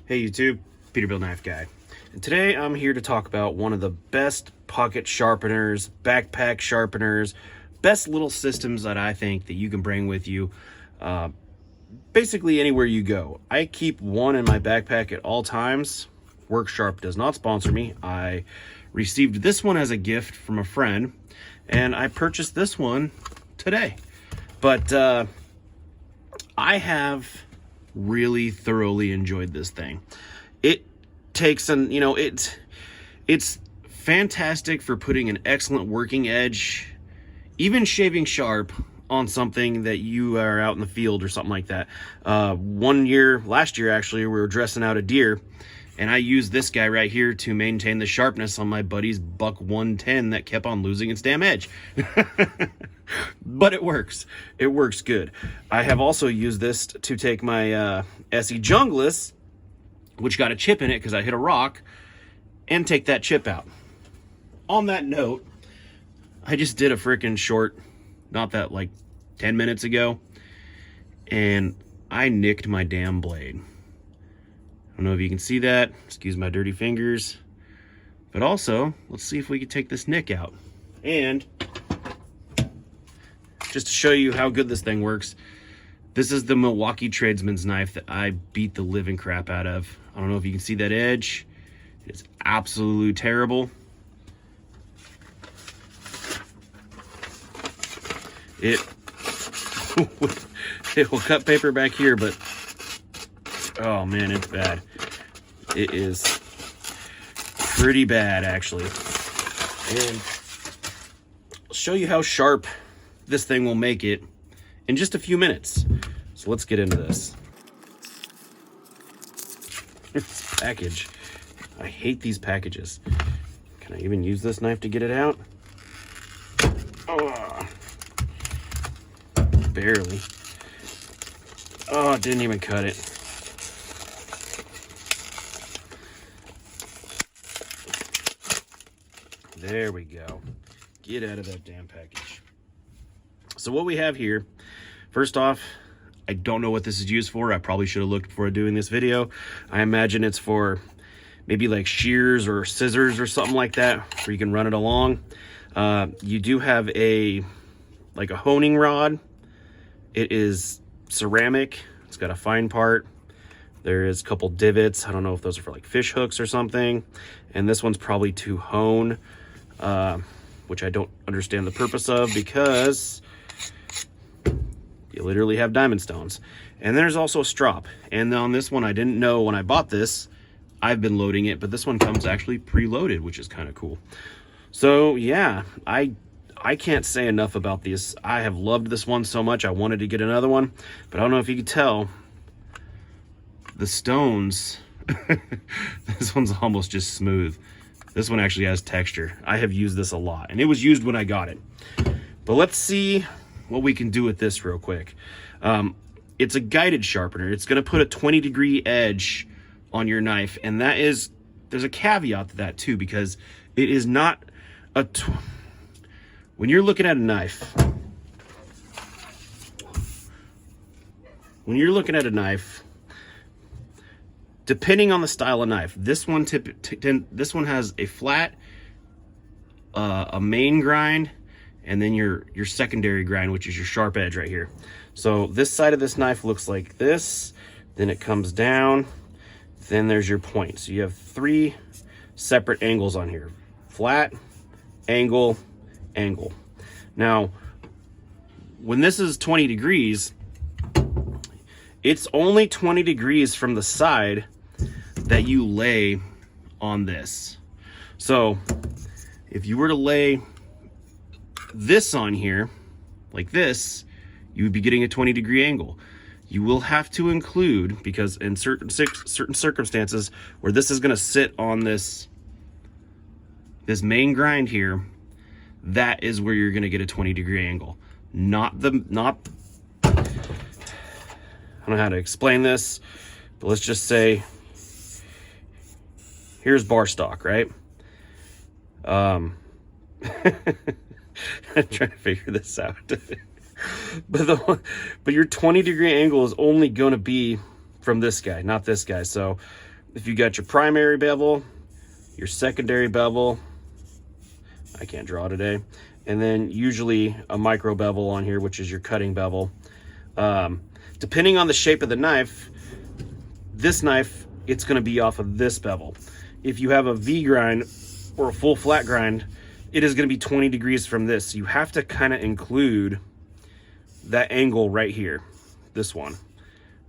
Hey YouTube, Peterbilt Knife Guy. And today I'm here to talk about one of the best pocket sharpeners, backpack sharpeners, best little systems that I think that you can bring with you basically anywhere you go. I keep one in my backpack at all times. Work Sharp does not sponsor me. I received this one as a gift from a friend and I purchased this one today. But I have really thoroughly enjoyed this thing. It takes it's fantastic for putting an excellent working edge, even shaving sharp on something that you are out in the field or something like that. Last year actually, we were dressing out a deer and I used this guy right here to maintain the sharpness on my buddy's buck 110 that kept on losing its damn edge. But it works. It works good. I have also used this to take my SE Junglist, which got a chip in it because I hit a rock, and take that chip out. On that note, I just did a freaking short, not that like 10 minutes ago, and I nicked my damn blade. I don't know if you can see that. Excuse my dirty fingers. But also, let's see if we can take this nick out. And just to show you how good this thing works, this is the Milwaukee Tradesman's knife that I beat the living crap out of. I don't know if you can see that edge. It's absolutely terrible. It will cut paper back here, but oh man, it's bad. It is pretty bad, actually. And I'll show you how sharp this thing will make it in just a few minutes. So let's get into this. This package. I hate these packages. Can I even use this knife to get it out? Oh, barely. Oh, it didn't even cut it. There we go. Get out of that damn package. So what we have here, first off, I don't know what this is used for. I probably should have looked before doing this video. I imagine it's for maybe like shears or scissors or something like that, where you can run it along. You do have a honing rod. It is ceramic. It's got a fine part. There is a couple divots. I don't know if those are for like fish hooks or something. And this one's probably to hone, which I don't understand the purpose of because you literally have diamond stones. And there's also a strop. And on this one, I didn't know when I bought this. I've been loading it, but this one comes actually preloaded, which is kind of cool. So yeah, I can't say enough about this. I have loved this one so much. I wanted to get another one, but I don't know if you can tell, the stones, this one's almost just smooth. This one actually has texture. I have used this a lot, and it was used when I got it. But let's see what we can do with this real quick. It's a guided sharpener. It's going to put a 20-degree edge on your knife, and there's a caveat to that too, because it is not when you're looking at a knife, depending on the style of knife, this one has a flat, a main grind, and then your secondary grind, which is your sharp edge right here. So this side of this knife looks like this, then it comes down, then there's your point. So you have three separate angles on here: flat, angle, angle. Now, when this is 20 degrees, it's only 20 degrees from the side that you lay on this. So if you were to lay this on here like this, you would be getting a 20-degree angle. You will have to include, because in certain circumstances where this is going to sit on this main grind here, that is where you're going to get a 20-degree angle. I don't know how to explain this, but let's just say here's bar stock, right? I'm trying to figure this out. But your 20-degree angle is only going to be from this guy, not this guy. So if you got your primary bevel, your secondary bevel, I can't draw today, and then usually a micro bevel on here, which is your cutting bevel. Depending on the shape of the knife, this knife, it's going to be off of this bevel. If you have a V grind or a full flat grind, it is going to be 20 degrees from this. You have to kind of include that angle right here, this one,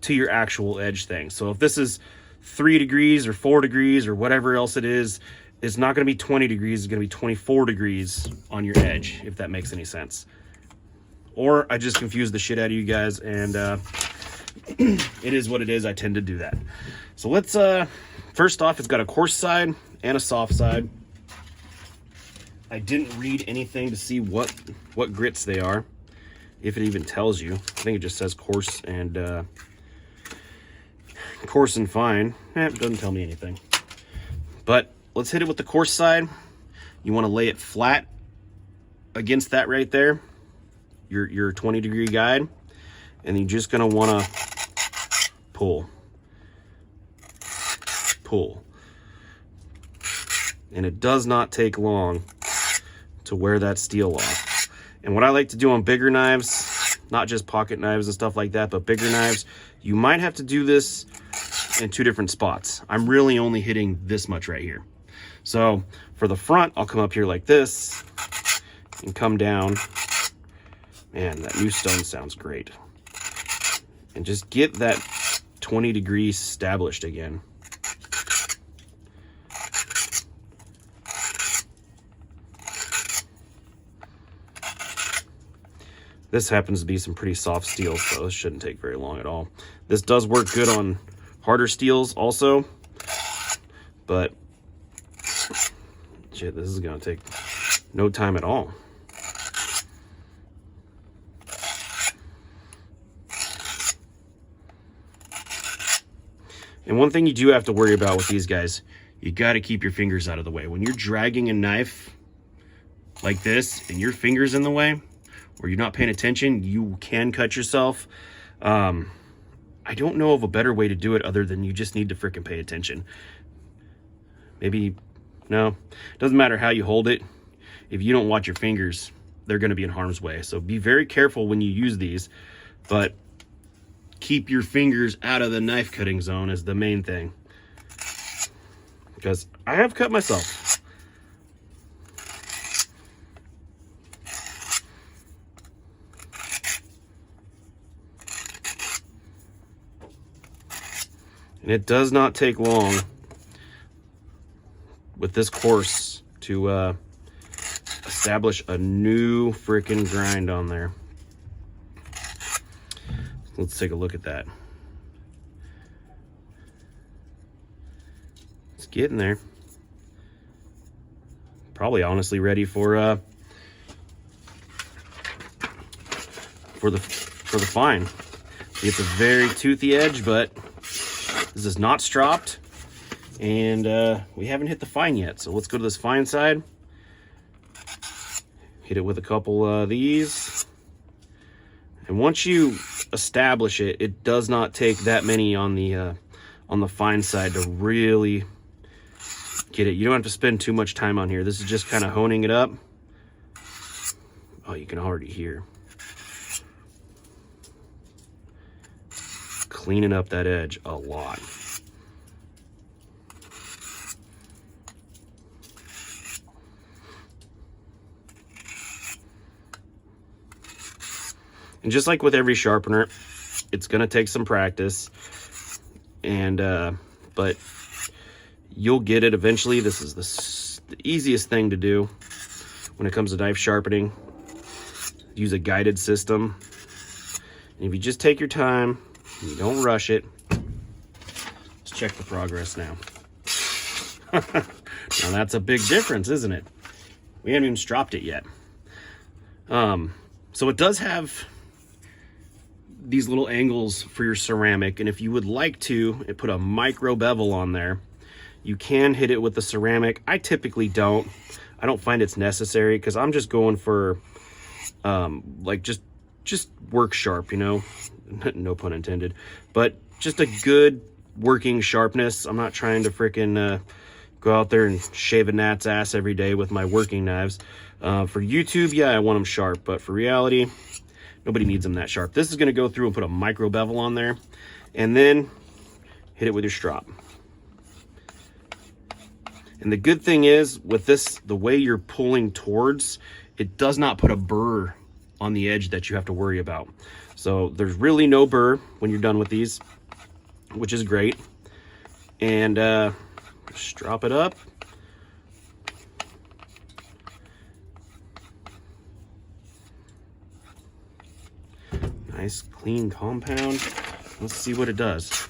to your actual edge thing. So if this is 3 degrees or 4 degrees or whatever else it is, it's not going to be 20 degrees, it's going to be 24 degrees on your edge, if that makes any sense. Or I just confused the shit out of you guys, and it is what it is. I tend to do that. So let's, first off, it's got a coarse side and a soft side. I didn't read anything to see what grits they are, if it even tells you. I think it just says coarse and fine. It doesn't tell me anything. But let's hit it with the coarse side. You want to lay it flat against that right there, your 20 degree guide, and you're just going to want to pull. And it does not take long to wear that steel off. And what I like to do on bigger knives, not just pocket knives and stuff like that, but bigger knives, you might have to do this in 2 different spots. I'm really only hitting this much right here. So for the front, I'll come up here like this and come down. Man, that new stone sounds great. And just get that 20 degrees established again. This happens to be some pretty soft steel, so this shouldn't take very long at all. This does work good on harder steels also, but shit, this is gonna take no time at all. And one thing you do have to worry about with these guys, you got to keep your fingers out of the way. When you're dragging a knife like this and your fingers in the way, or you're not paying attention, you can cut yourself. I don't know of a better way to do it other than you just need to freaking pay attention. Maybe, no, doesn't matter how you hold it. If you don't watch your fingers, they're going to be in harm's way. So be very careful when you use these, but keep your fingers out of the knife cutting zone is the main thing. Because I have cut myself. And it does not take long with this course to establish a new freaking grind on there. Let's take a look at that. It's getting there. Probably honestly ready for the fine. It's a very toothy edge, but this is not stropped, and we haven't hit the fine yet. So let's go to this fine side. Hit it with a couple of these. And once you establish it, it does not take that many on the fine side to really get it. You don't have to spend too much time on here. This is just kind of honing it up. Oh, you can already hear. Cleaning up that edge a lot. And just like with every sharpener, it's going to take some practice, and but you'll get it eventually. This is the easiest thing to do when it comes to knife sharpening. Use a guided system, and if you just take your time, you don't rush it. Let's check the progress now. Now that's a big difference, isn't it? We haven't even stropped it yet. So it does have these little angles for your ceramic, and if you would like to put a micro bevel on there, you can hit it with the ceramic. I typically don't. I don't find it's necessary because I'm just going for like just work sharp, you know. No pun intended, but just a good working sharpness. I'm not trying to freaking go out there and shave a gnat's ass every day with my working knives. For YouTube, yeah, I want them sharp, but for reality, nobody needs them that sharp. This is going to go through and put a micro bevel on there, and then hit it with your strop. And the good thing is with this, the way you're pulling towards, it does not put a burr on the edge that you have to worry about. So there's really no burr when you're done with these, which is great. And just drop it up. Nice clean compound. Let's see what it does.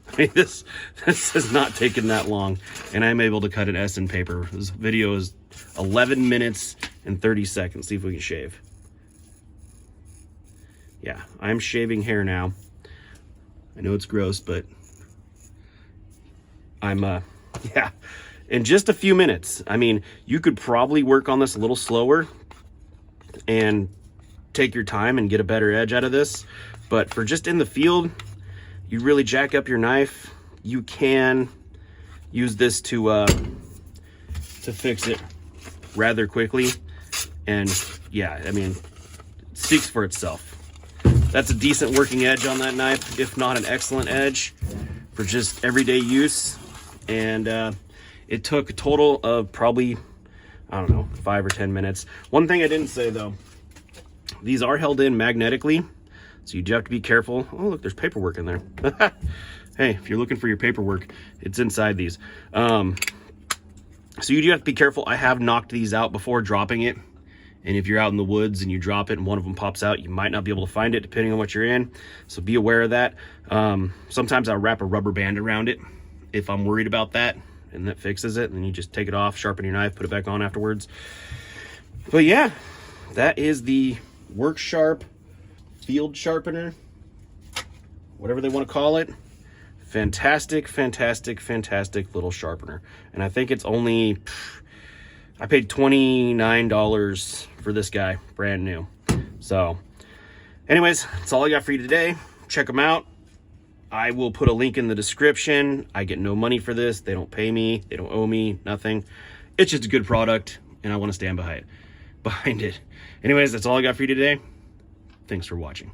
I mean, this has not taken that long, and I'm able to cut an S in paper. This video is 11 minutes and 30 seconds. See if we can shave. Yeah, I'm shaving hair now. I know it's gross, but I'm, yeah, in just a few minutes. I mean, you could probably work on this a little slower and take your time and get a better edge out of this. But for just in the field, you really jack up your knife, you can use this to fix it rather quickly. And yeah, I mean, it speaks for itself. That's a decent working edge on that knife, if not an excellent edge for just everyday use. And it took a total of probably, I don't know, 5 or 10 minutes. One thing I didn't say though, these are held in magnetically, so you do have to be careful. Oh, look, there's paperwork in there. Hey, if you're looking for your paperwork, it's inside these. So you do have to be careful. I have knocked these out before dropping it. And if you're out in the woods and you drop it and one of them pops out, you might not be able to find it depending on what you're in. So be aware of that. Sometimes I'll wrap a rubber band around it if I'm worried about that, and that fixes it. And then you just take it off, sharpen your knife, put it back on afterwards. But yeah, that is the Work Sharp field sharpener, whatever they want to call it. Fantastic, fantastic, fantastic little sharpener. And I think it's only, I paid $29 for this guy, brand new. So anyways, that's all I got for you today. Check them out. I will put a link in the description. I get no money for this. They don't pay me. They don't owe me nothing. It's just a good product, and I want to stand behind it. Anyways, that's all I got for you today. Thanks for watching.